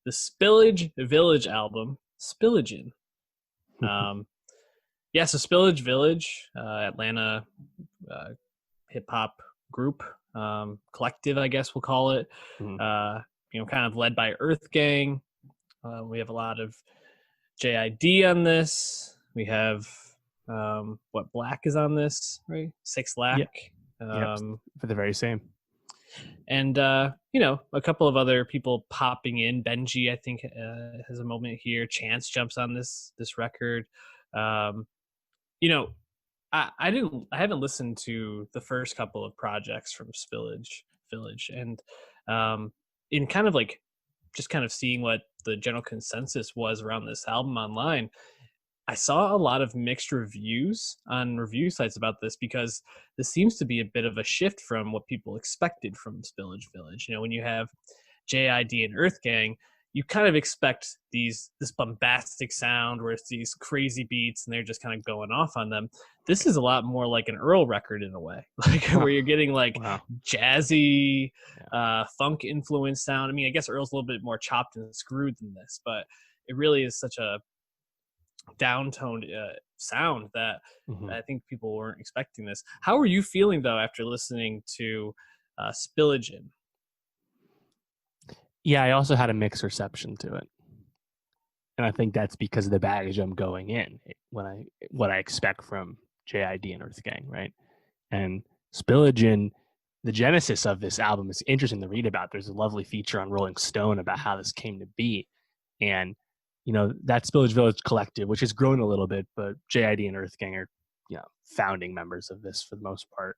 the Spillage Village album, Spilligion. So Spillage Village, Atlanta hip hop group, collective, I guess we'll call it. Kind of led by Earth Gang. We have a lot of JID on this. We have Black is on this, right? 6 Lack. For the very same. And a couple of other people popping in. Benji, I think, has a moment here. Chance jumps on this record. I haven't listened to the first couple of projects from Spillage Village, and in kind of like just kind of seeing what the general consensus was around this album online, I saw a lot of mixed reviews on review sites about this, because this seems to be a bit of a shift from what people expected from Spillage Village. When you have JID and Earth Gang, you kind of expect this bombastic sound where it's these crazy beats and they're just kind of going off on them. This is a lot more like an Earl record in a way, where you're getting jazzy, funk influence sound. I mean, I guess Earl's a little bit more chopped and screwed than this, but it really is such a downtoned sound that I think people weren't expecting this. How are you feeling though after listening to Spilligion? Yeah, I also had a mixed reception to it, and I think that's because of the baggage I'm going in what I expect from JID and Earth Gang, right? And Spilligion, the genesis of this album is interesting to read about. There's a lovely feature on Rolling Stone about how this came to be, and that Spillage Village collective, which has grown a little bit, but JID and Earth Gang are founding members of this for the most part.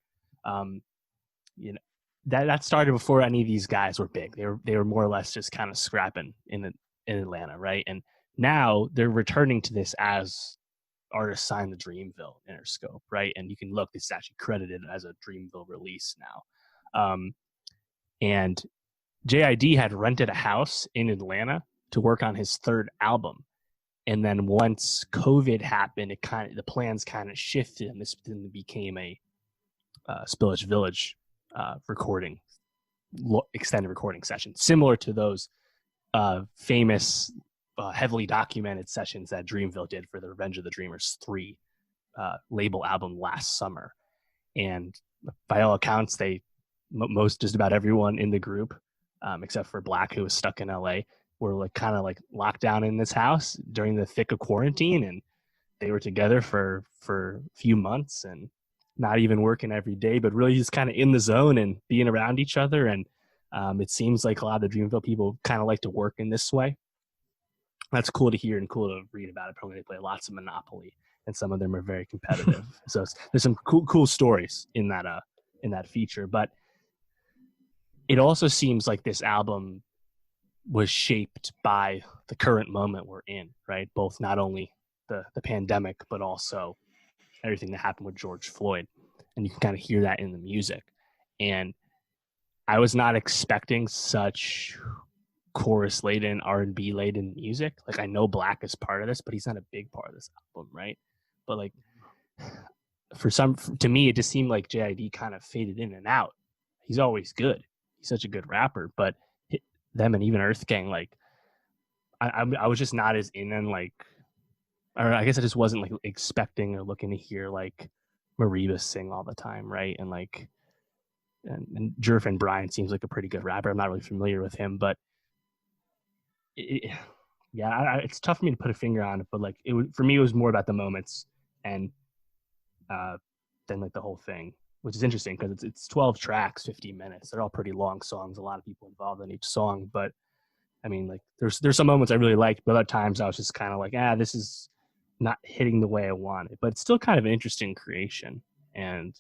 That started before any of these guys were big. They were more or less just kind of scrapping in Atlanta, right? And now they're returning to this as artists signed the Dreamville Interscope, right? And you can look; this is actually credited as a Dreamville release now. And JID had rented a house in Atlanta to work on his third album, and then once COVID happened, the plans kind of shifted, and this then became a Spillage Village extended recording session, similar to those famous heavily documented sessions that Dreamville did for the Revenge of the Dreamers 3 label album last summer. And by all accounts, just about everyone in the group, except for Black, who was stuck in LA, were kind of locked down in this house during the thick of quarantine, and they were together for a few months and not even working every day, but really just kind of in the zone and being around each other. And it seems like a lot of the Dreamville people kind of like to work in this way. That's cool to hear and cool to read about. Apparently they play lots of Monopoly, and some of them are very competitive. So there's some cool stories in that feature. But it also seems like this album was shaped by the current moment we're in, right? Both not only the pandemic, but also everything that happened with George Floyd. And you can kind of hear that in the music. And I was not expecting such chorus laden, R&B laden music. I know Black is part of this, but he's not a big part of this album, right? But to me, it just seemed like JID kind of faded in and out. He's always good. He's such a good rapper, but them and even Earth Gang, I was just not as in, and or I guess I just wasn't expecting or looking to hear Mariba sing all the time, right? And and Jerfin Bryan seems like a pretty good rapper. I'm not really familiar with him, but it's tough for me to put a finger on it. But for me, it was more about the moments and than the whole thing, which is interesting because it's 12 tracks, 15 minutes. They're all pretty long songs. A lot of people involved in each song, but I mean, there's some moments I really liked, but other times I was just kind of this is not hitting the way I wanted. But it's still kind of an interesting creation, and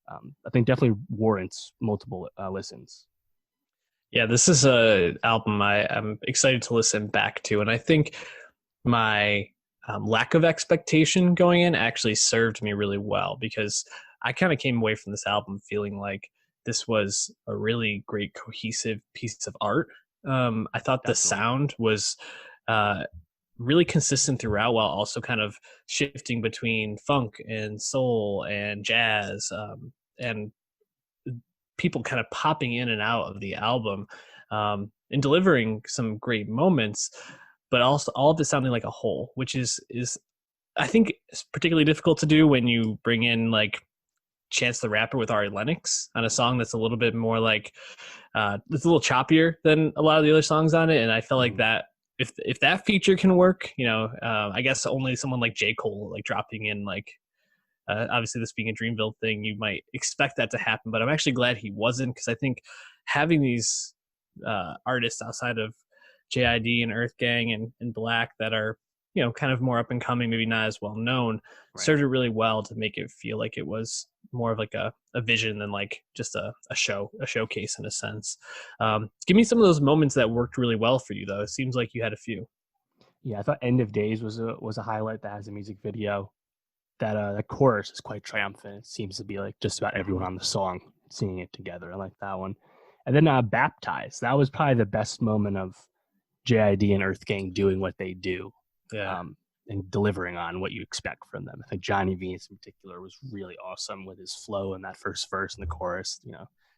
I think definitely warrants multiple listens. Yeah, this is a album I'm excited to listen back to, and I think my lack of expectation going in actually served me really well, because I kind of came away from this album feeling like this was a really great cohesive piece of art. I thought the sound was really consistent throughout, while also kind of shifting between funk and soul and jazz, and people kind of popping in and out of the album. and delivering some great moments, but also all of it sounding like a whole, which is I think it's particularly difficult to do when you bring in like Chance the Rapper with Ari Lennox on a song that's a little bit more like it's a little choppier than a lot of the other songs on it. And I felt like that if that feature can work, I guess only someone like J. Cole like dropping in like obviously this being a Dreamville thing, you might expect that to happen, but I'm actually glad he wasn't, because I think having these artists outside of JID and Earth Gang and Black that are kind of more up and coming, maybe not as well known, Right. served it really well to make it feel like it was more of like a vision than like just a showcase in a sense. Give me some of those moments that worked really well for you, though. It seems like you had a few. Yeah, I thought "End of Days" was a highlight that has a music video. That chorus is quite triumphant. It seems to be like just about everyone on the song singing it together. I like that one. And then "Baptized." That was probably the best moment of JID and Earth Gang doing what they do, Yeah, and delivering on what you expect from them. I think Johnny Venus in particular was really awesome with his flow in that first verse and the chorus.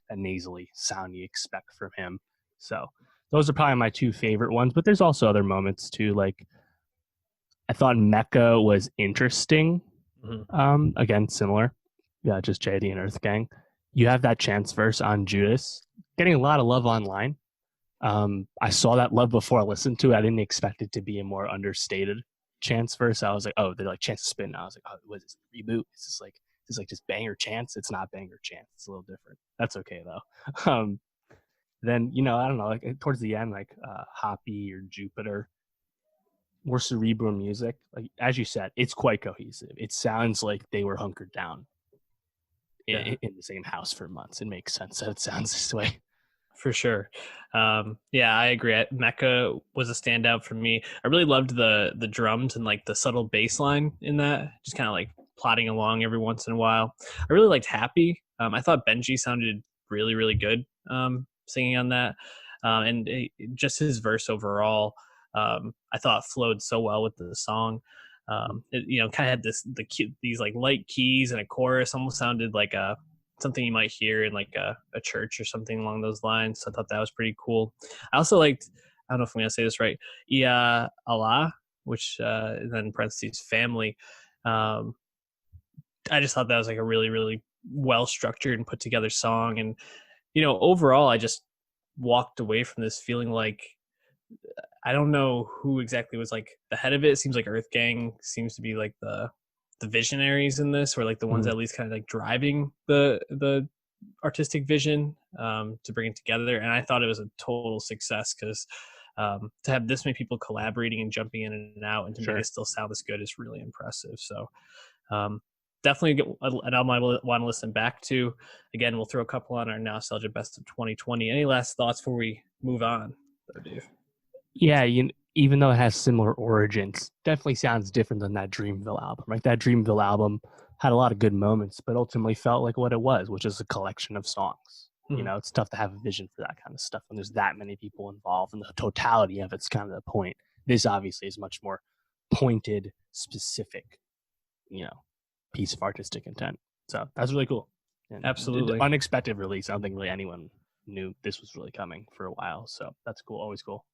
That nasally sound you expect from him. So those are probably my two favorite ones. But there's also other moments too. Like I thought Mecca was interesting. Again, similar. Yeah, just JD and Earth Gang. You have that Chance verse on Judas, getting a lot of love online. I saw that love before I listened to it. I didn't expect it to be a more understated Chance verse. I was like, oh, they're like Chance to Spin. I was like, oh, what is this? Reboot? Is this like just banger Chance? It's not banger Chance. It's a little different. That's okay though. Then I don't know, like towards the end, like Hoppy or Jupiter, more cerebral music. Like as you said, it's quite cohesive. It sounds like they were hunkered down yeah. in the same house for months. It makes sense that it sounds this way. For sure. Yeah, I agree. Mecca was a standout for me. I really loved the drums and like the subtle bass line in that, just kind of like plodding along every once in a while. I really liked Happy. I thought Benji sounded really, really good singing on that. Just his verse overall, I thought flowed so well with the song. It kind of had these like light keys and a chorus, almost sounded like a something you might hear in like a church or something along those lines. So I thought that was pretty cool. I also liked, I don't know if I'm going to say this right, Ia Allah, which then in parentheses family. Um, I just thought that was like a really, really well structured and put together song. And, overall, I just walked away from this feeling like I don't know who exactly was like the head of it. It seems like Earth Gang seems to be like the visionaries in this, or like the ones Mm. at least kind of like driving the artistic vision to bring it together. And I thought it was a total success, because to have this many people collaborating and jumping in and out and to Sure. make it still sound this good is really impressive. So definitely an album I will want to listen back to. Again, we'll throw a couple on our Nostalgia Best of 2020. Any last thoughts before we move on, though, Dave? Yeah, even though it has similar origins, definitely sounds different than that Dreamville album. Right, that Dreamville album had a lot of good moments, but ultimately felt like what it was, which is a collection of songs. Mhm. It's tough to have a vision for that kind of stuff when there's that many people involved, and the totality of it's kind of the point. This obviously is much more pointed, specific, you know, piece of artistic intent. So that's really cool. And Absolutely. unexpected release. I don't think really anyone knew this was really coming for a while. So that's cool. Always cool.